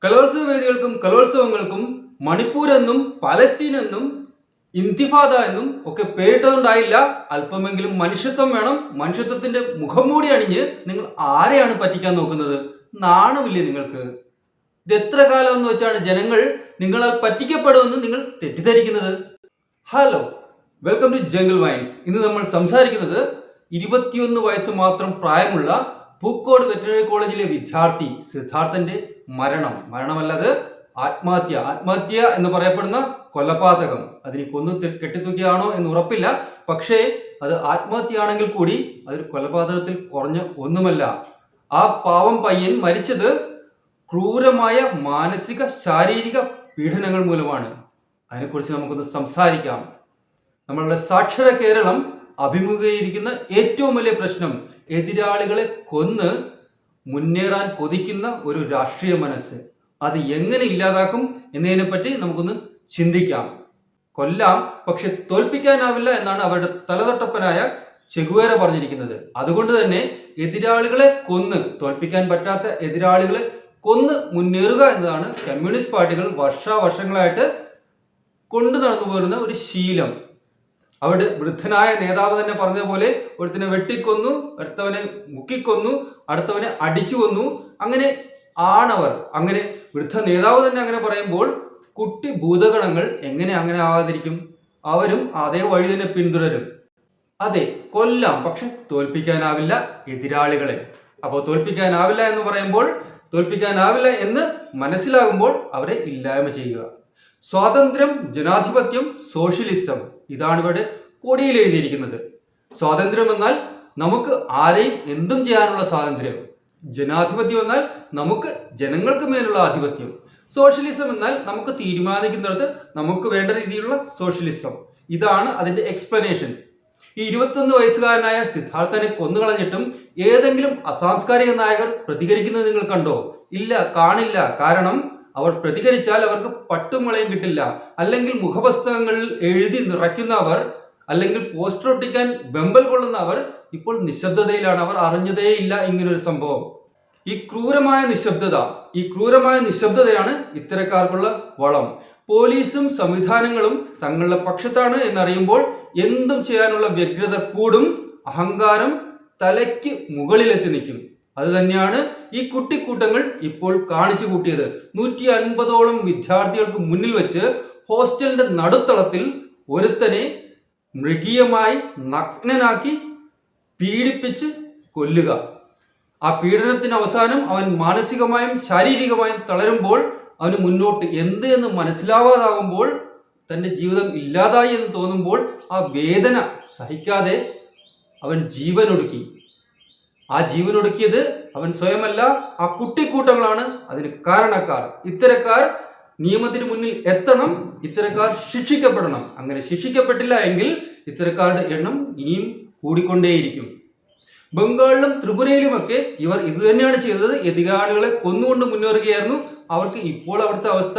കലോത്സവ വേദികൾക്കും കലോത്സവങ്ങൾക്കും മണിപ്പൂർ എന്നും പലസ്തീൻ എന്നും ഇന്തിഫാദ എന്നും ഒക്കെ പേരിട്ടതുകൊണ്ടായില്ല. അല്പമെങ്കിലും മനുഷ്യത്വം വേണം. മനുഷ്യത്വത്തിന്റെ മുഖംമൂടി അണിഞ്ഞ് നിങ്ങൾ ആരെയാണ് പറ്റിക്കാൻ നോക്കുന്നത്? നാണമില്ലേ നിങ്ങൾക്ക്? ഇത് എത്ര കാലം എന്ന് വെച്ചാണ് ജനങ്ങൾ നിങ്ങളാൽ പറ്റിക്കപ്പെടുമെന്ന് നിങ്ങൾ തെറ്റിദ്ധരിക്കുന്നത്? Hello, welcome to jungle vines. ഇന്ന് നമ്മൾ സംസാരിക്കുന്നത് 21 വയസ്സ് മാത്രം പ്രായമുള്ള പൂക്കോട് വെറ്ററിനറി കോളേജിലെ വിദ്യാർത്ഥി സിദ്ധാർത്ഥന്റെ മരണമല്ലത് ആത്മഹത്യ എന്ന് പറയപ്പെടുന്ന കൊലപാതകം. അതിന് കൊന്നു കെട്ടിത്തൂക്കിയാണോ എന്ന് ഉറപ്പില്ല. പക്ഷേ അത് ആത്മഹത്യയാണെങ്കിൽ കൂടി അതൊരു കൊലപാതകത്തിൽ കുറഞ്ഞ ഒന്നുമല്ല. ആ പാവം പയ്യൻ മരിച്ചത് ക്രൂരമായ മാനസിക ശാരീരിക പീഡനങ്ങൾ മൂലമാണ്. അതിനെക്കുറിച്ച് നമുക്കൊന്ന് സംസാരിക്കാം. നമ്മളുടെ സാക്ഷര കേരളം അഭിമുഖീകരിക്കുന്ന ഏറ്റവും വലിയ പ്രശ്നം എതിരാളികളെ കൊന്ന് മുന്നേറാൻ കൊതിക്കുന്ന ഒരു രാഷ്ട്രീയ മനസ്സ്. അത് എങ്ങനെ ഇല്ലാതാക്കും എന്നതിനെപ്പറ്റി നമുക്കൊന്ന് ചിന്തിക്കാം. കൊല്ലാം, പക്ഷെ തോൽപ്പിക്കാനാവില്ല എന്നാണ് അവരുടെ തലതൊട്ടപ്പനായ ചെഗുവേര പറഞ്ഞിരിക്കുന്നത്. അതുകൊണ്ട് തന്നെ എതിരാളികളെ കൊന്ന് തോൽപ്പിക്കാൻ പറ്റാത്ത എതിരാളികളെ കൊന്ന് മുന്നേറുക എന്നതാണ് കമ്മ്യൂണിസ്റ്റ് പാർട്ടികൾ വർഷാവർഷങ്ങളായിട്ട് കൊണ്ടു നടന്നു പോരുന്ന ഒരു ശീലം. അവിടെ വൃദ്ധനായ നേതാവ് തന്നെ പറഞ്ഞതുപോലെ ഒരുത്തനെ വെട്ടിക്കൊന്നു, അടുത്തവനെ മുക്കിക്കൊന്നു, അടുത്തവനെ അടിച്ചു കൊന്നു. അങ്ങനെ ആണവർ. അങ്ങനെ വൃദ്ധ നേതാവ് തന്നെ അങ്ങനെ പറയുമ്പോൾ കുട്ടി ഭൂതഗണങ്ങൾ എങ്ങനെ അങ്ങനെ ആവാതിരിക്കും? അവരും അതേ വഴി തന്നെ പിന്തുടരും. അതെ, കൊല്ലാം, പക്ഷെ തോൽപ്പിക്കാനാവില്ല എതിരാളികളെ. അപ്പോൾ തോൽപ്പിക്കാനാവില്ല എന്ന് പറയുമ്പോൾ, തോൽപ്പിക്കാനാവില്ല എന്ന് മനസ്സിലാകുമ്പോൾ അവരെ ഇല്ലായ്മ ചെയ്യുക. സ്വാതന്ത്ര്യം, ജനാധിപത്യം, സോഷ്യലിസം, ഇതാണ് ഇവിടെ കൊടിയിൽ എഴുതിയിരിക്കുന്നത്. സ്വാതന്ത്ര്യം എന്നാൽ നമുക്ക് ആരെയും എന്തും ചെയ്യാനുള്ള സ്വാതന്ത്ര്യം. ജനാധിപത്യം എന്നാൽ നമുക്ക് ജനങ്ങൾക്ക് മേലുള്ള ആധിപത്യം. സോഷ്യലിസം എന്നാൽ നമുക്ക് തീരുമാനിക്കുന്നിടത്ത് നമുക്ക് വേണ്ട രീതിയിലുള്ള സോഷ്യലിസം. ഇതാണ് അതിന്റെ എക്സ്പ്ലനേഷൻ. ഈ 21 വയസ്സുകാരനായ സിദ്ധാർത്ഥനെ കൊന്നുകളഞ്ഞിട്ടും ഏതെങ്കിലും അസാംസ്കാരിക നായകർ പ്രതികരിക്കുന്നത് നിങ്ങൾ കണ്ടോ? ഇല്ല, കാണില്ല. കാരണം അവർ പ്രതികരിച്ചാൽ അവർക്ക് പട്ടുമുളയും കിട്ടില്ല. അല്ലെങ്കിൽ മുഖപുസ്തകങ്ങളിൽ എഴുതി നിറയ്ക്കുന്നവർ, അല്ലെങ്കിൽ പോസ്റ്റർ ഒട്ടിക്കാൻ വെമ്പൽ കൊള്ളുന്നവർ ഇപ്പോൾ നിശബ്ദതയിലാണ്. അവർ അറിഞ്ഞതേ ഇല്ല ഇങ്ങനൊരു സംഭവം. ഈ ക്രൂരമായ നിശബ്ദതയാണ് ഇത്തരക്കാർക്കുള്ള വളം. പോലീസും സംവിധാനങ്ങളും തങ്ങളുടെ പക്ഷത്താണ് എന്നറിയുമ്പോൾ എന്തും ചെയ്യാനുള്ള വ്യഗ്രത കൂടും. അഹങ്കാരം തലയ്ക്ക് മുകളിലെത്തി നിൽക്കും. അത് തന്നെയാണ് ഈ കുട്ടിക്കൂട്ടങ്ങൾ ഇപ്പോൾ കാണിച്ചു കൂട്ടിയത്. 150ഓളം വിദ്യാർത്ഥികൾക്ക് മുന്നിൽ വെച്ച് ഹോസ്റ്റലിന്റെ നടുത്തളത്തിൽ ഒരുത്തനെ മൃഗീയമായി നഗ്നനാക്കി പീഡിപ്പിച്ച് കൊല്ലുക. ആ പീഡനത്തിന് അവസാനം അവൻ മാനസികമായും ശാരീരികമായും തളരുമ്പോൾ, അവന് മുന്നോട്ട് എന്ത് എന്ന് മനസ്സിലാവാതാകുമ്പോൾ, തൻ്റെ ജീവിതം ഇല്ലാതായി എന്ന് തോന്നുമ്പോൾ, ആ വേദന സഹിക്കാതെ അവൻ ജീവനൊടുക്കി. ആ ജീവനൊടുക്കിയത് അവൻ സ്വയമല്ല, ആ കുട്ടിക്കൂട്ടങ്ങളാണ് അതിന് കാരണക്കാർ. ഇത്തരക്കാർ നിയമത്തിന് മുന്നിൽ എത്തണം. ഇത്തരക്കാർ ശിക്ഷിക്കപ്പെടണം. അങ്ങനെ ശിക്ഷിക്കപ്പെട്ടില്ല എങ്കിൽ ഇത്തരക്കാരുടെ എണ്ണം ഇനിയും കൂടിക്കൊണ്ടേയിരിക്കും. ബംഗാളിലും ത്രിപുരയിലുമൊക്കെ ഇവർ ഇത് തന്നെയാണ് ചെയ്തത്. എതിരാളികളെ കൊന്നുകൊണ്ട് മുന്നേറുകയായിരുന്നു. അവർക്ക് ഇപ്പോൾ അവിടുത്തെ അവസ്ഥ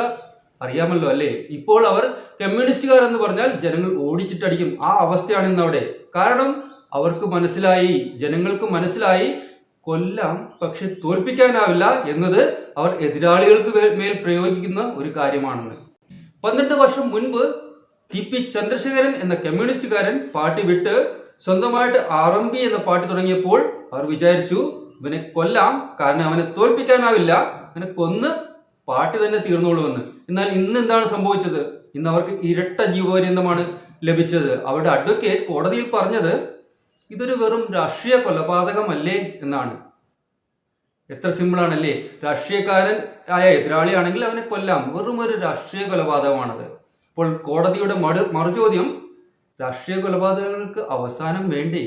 അറിയാമല്ലോ അല്ലേ? ഇപ്പോൾ അവർ കമ്മ്യൂണിസ്റ്റുകാർ എന്ന് പറഞ്ഞാൽ ജനങ്ങൾ ഓടിച്ചിട്ടടിക്കും. ആ അവസ്ഥയാണ് ഇന്ന് അവിടെ. കാരണം അവർക്ക് മനസ്സിലായി, ജനങ്ങൾക്ക് മനസ്സിലായി, കൊല്ലാം പക്ഷെ തോൽപ്പിക്കാനാവില്ല എന്നത് അവർ എതിരാളികൾക്ക് മേൽ പ്രയോഗിക്കുന്ന ഒരു കാര്യമാണെന്ന്. 12 വർഷം മുൻപ് TP ചന്ദ്രശേഖരൻ എന്ന കമ്മ്യൂണിസ്റ്റുകാരൻ പാർട്ടി വിട്ട് സ്വന്തമായിട്ട് RMP എന്ന പാർട്ടി തുടങ്ങിയപ്പോൾ അവർ വിചാരിച്ചു ഇവനെ കൊല്ലാം, കാരണം അവനെ തോൽപ്പിക്കാനാവില്ല, അവനെ കൊന്ന് പാർട്ടി തന്നെ തീർന്നോളുമെന്ന്. എന്നാൽ ഇന്ന് എന്താണ് സംഭവിച്ചത്? ഇന്ന് അവർക്ക് ഇരട്ട ജീവപര്യന്തമാണ് ലഭിച്ചത്. അവരുടെ അഡ്വക്കേറ്റ് കോടതിയിൽ പറഞ്ഞത് ഇതൊരു വെറും രാഷ്ട്രീയ കൊലപാതകമല്ലേ എന്നാണ്. എത്ര സിമ്പിളാണല്ലേ? രാഷ്ട്രീയക്കാരൻ ആയ എതിരാളിയാണെങ്കിൽ അവനെ കൊല്ലാം. വെറും ഒരു രാഷ്ട്രീയ കൊലപാതകമാണത്. ഇപ്പോൾ കോടതിയുടെ മറുചോദ്യം, രാഷ്ട്രീയ കൊലപാതകങ്ങൾക്ക് അവസാനം വേണ്ടേ?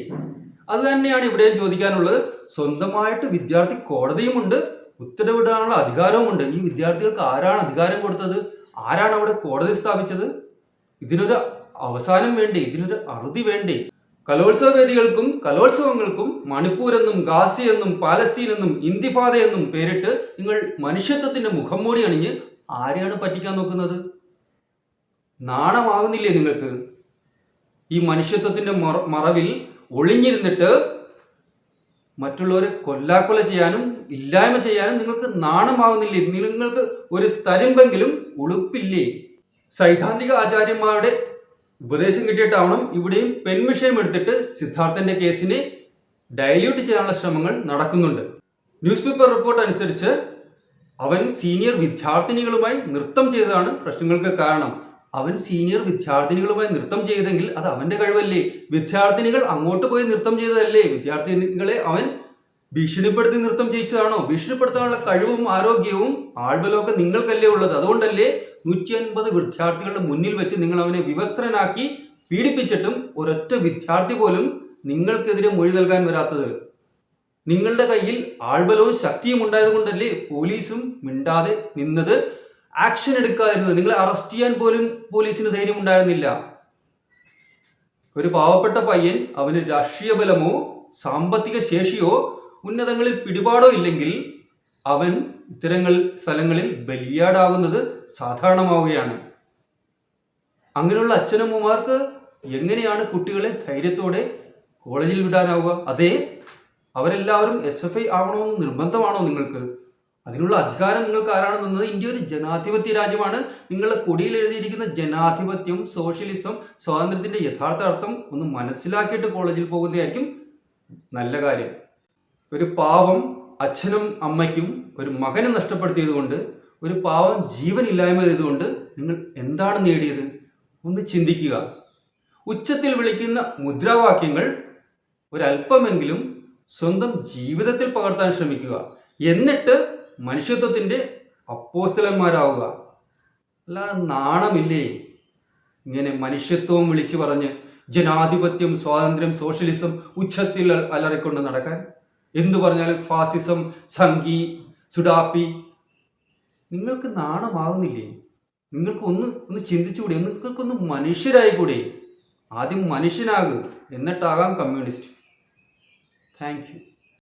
അത് തന്നെയാണ് ഇവിടെയും ചോദിക്കാനുള്ളത്. സ്വന്തമായിട്ട് വിദ്യാർത്ഥി കോടതിയുമുണ്ട്, ഉത്തരവിടാനുള്ള അധികാരവുമുണ്ട്. ഈ വിദ്യാർത്ഥികൾക്ക് ആരാണ് അധികാരം കൊടുത്തത്? ആരാണ് അവിടെ കോടതി സ്ഥാപിച്ചത്? ഇതിനൊരു അവസാനം വേണ്ടേ? ഇതിനൊരു അറുതി വേണ്ടേ? കലോത്സവ വേദികൾക്കും കലോത്സവങ്ങൾക്കും മണിപ്പൂർ എന്നും ഗാസി എന്നും പാലസ്തീൻ എന്നും ഇന്തിഫാദ എന്നും പേരിട്ട് നിങ്ങൾ മനുഷ്യത്വത്തിന്റെ മുഖംമൂടി അണിഞ്ഞ് ആരെയാണ് പറ്റിക്കാൻ നോക്കുന്നത്? നാണമാകുന്നില്ലേ നിങ്ങൾക്ക്? ഈ മനുഷ്യത്വത്തിന്റെ മറവിൽ ഒളിഞ്ഞിരുന്നിട്ട് മറ്റുള്ളവരെ കൊല്ലാക്കൊല ചെയ്യാനും ഇല്ലായ്മ ചെയ്യാനും നിങ്ങൾക്ക് നാണമാവുന്നില്ലേ? നിങ്ങൾക്ക് ഒരു തരമ്പെങ്കിലും ഉളുപ്പില്ലേ? സൈദ്ധാന്തിക ആചാര്യന്മാരുടെ ഉപദേശം കിട്ടിയിട്ടാവണം ഇവിടെയും പെൺവിഷയം എടുത്തിട്ട് സിദ്ധാർത്ഥന്റെ കേസിനെ ഡൈല്യൂട്ട് ചെയ്യാനുള്ള ശ്രമങ്ങൾ നടക്കുന്നുണ്ട്. ന്യൂസ് പേപ്പർ റിപ്പോർട്ട് അനുസരിച്ച് അവൻ സീനിയർ വിദ്യാർത്ഥിനികളുമായി നൃത്തം ചെയ്തതാണ് പ്രശ്നങ്ങൾക്ക് കാരണം. അവൻ സീനിയർ വിദ്യാർത്ഥിനികളുമായി നൃത്തം ചെയ്തെങ്കിൽ അത് അവന്റെ കഴിവല്ലേ? വിദ്യാർത്ഥിനികൾ അങ്ങോട്ട് പോയി നൃത്തം ചെയ്തതല്ലേ? വിദ്യാർത്ഥിനികളെ അവൻ ഭീഷണിപ്പെടുത്തി നൃത്തം ചെയ്യിച്ചതാണോ? ഭീഷണിപ്പെടുത്താനുള്ള കഴിവും ആരോഗ്യവും ആൾബലമൊക്കെ നിങ്ങൾക്കല്ലേ ഉള്ളത്? അതുകൊണ്ടല്ലേ 150 വിദ്യാർത്ഥികളുടെ മുന്നിൽ വെച്ച് നിങ്ങൾ അവനെ വിവസ്ത്രനാക്കി പീഡിപ്പിച്ചിട്ടും ഒരൊറ്റ വിദ്യാർത്ഥി പോലും നിങ്ങൾക്കെതിരെ മൊഴി നൽകാൻ വരാത്തത്? നിങ്ങളുടെ കയ്യിൽ ആൾബലവും ശക്തിയും ഉണ്ടായത് കൊണ്ടല്ലേ പോലീസും മിണ്ടാതെ നിന്നത്, ആക്ഷൻ എടുക്കാതിരുന്നത്? നിങ്ങളെ അറസ്റ്റ് ചെയ്യാൻ പോലും പോലീസിന് ധൈര്യം ഉണ്ടായിരുന്നില്ല. ഒരു പാവപ്പെട്ട പയ്യൻ, അവന് രാഷ്ട്രീയ ബലമോ സാമ്പത്തിക ശേഷിയോ ഉന്നതങ്ങളിൽ പിടിപാടോ ഇല്ലെങ്കിൽ അവൻ ഇത്തരങ്ങൾ സ്ഥലങ്ങളിൽ ബലിയാടാകുന്നത് സാധാരണമാവുകയാണ്. അങ്ങനെയുള്ള അച്ഛനമ്മമാർക്ക് എങ്ങനെയാണ് കുട്ടികളെ ധൈര്യത്തോടെ കോളേജിൽ വിടാനാവുക? അതേ, അവരെല്ലാവരും SFI ആവണമെന്ന് നിർബന്ധമാണോ നിങ്ങൾക്ക്? അതിനുള്ള അധികാരം നിങ്ങൾക്ക് ആരാണ് തന്നത്? ഇന്ത്യ ഒരു ജനാധിപത്യ രാജ്യമാണ്. നിങ്ങളുടെ കൊടിയിൽ എഴുതിയിരിക്കുന്ന ജനാധിപത്യം, സോഷ്യലിസം, സ്വാതന്ത്ര്യത്തിന്റെ യഥാർത്ഥ അർത്ഥം ഒന്ന് മനസ്സിലാക്കിയിട്ട് കോളേജിൽ പോകുന്നതായിരിക്കും നല്ല കാര്യം. ഒരു പാവം അച്ഛനും അമ്മയ്ക്കും ഒരു മകനെ നഷ്ടപ്പെടുത്തിയത് കൊണ്ട്, ഒരു പാവം ജീവൻ ഇല്ലായ്മ ചെയ്തുകൊണ്ട് നിങ്ങൾ എന്താണ് നേടിയത്? ഒന്ന് ചിന്തിക്കുക. ഉച്ചത്തിൽ വിളിക്കുന്ന മുദ്രാവാക്യങ്ങൾ ഒരല്പമെങ്കിലും സ്വന്തം ജീവിതത്തിൽ പകർത്താൻ ശ്രമിക്കുക. എന്നിട്ട് മനുഷ്യത്വത്തിന്റെ അപ്പോസ്തലന്മാരാവുക. അല്ലാതെ നാണമില്ലേ ഇങ്ങനെ മനുഷ്യത്വവും വിളിച്ചു പറഞ്ഞ് ജനാധിപത്യം, സ്വാതന്ത്ര്യം, സോഷ്യലിസം ഉച്ചത്തിൽ അലറിക്കൊണ്ട് നടക്കാൻ? എന്തു പറഞ്ഞാലും ഫാസിസം, സംഘി, സുഡാപ്പി. നിങ്ങൾക്ക് നാണമാവുന്നില്ലേ? നിങ്ങൾക്ക് ഒന്ന് ചിന്തിച്ചുകൂടെ? നിങ്ങൾക്കൊന്ന് മനുഷ്യരായിക്കൂടെ? ആദ്യം മനുഷ്യനാകുക, എന്നിട്ടാകാം കമ്മ്യൂണിസ്റ്റ്. Thank you.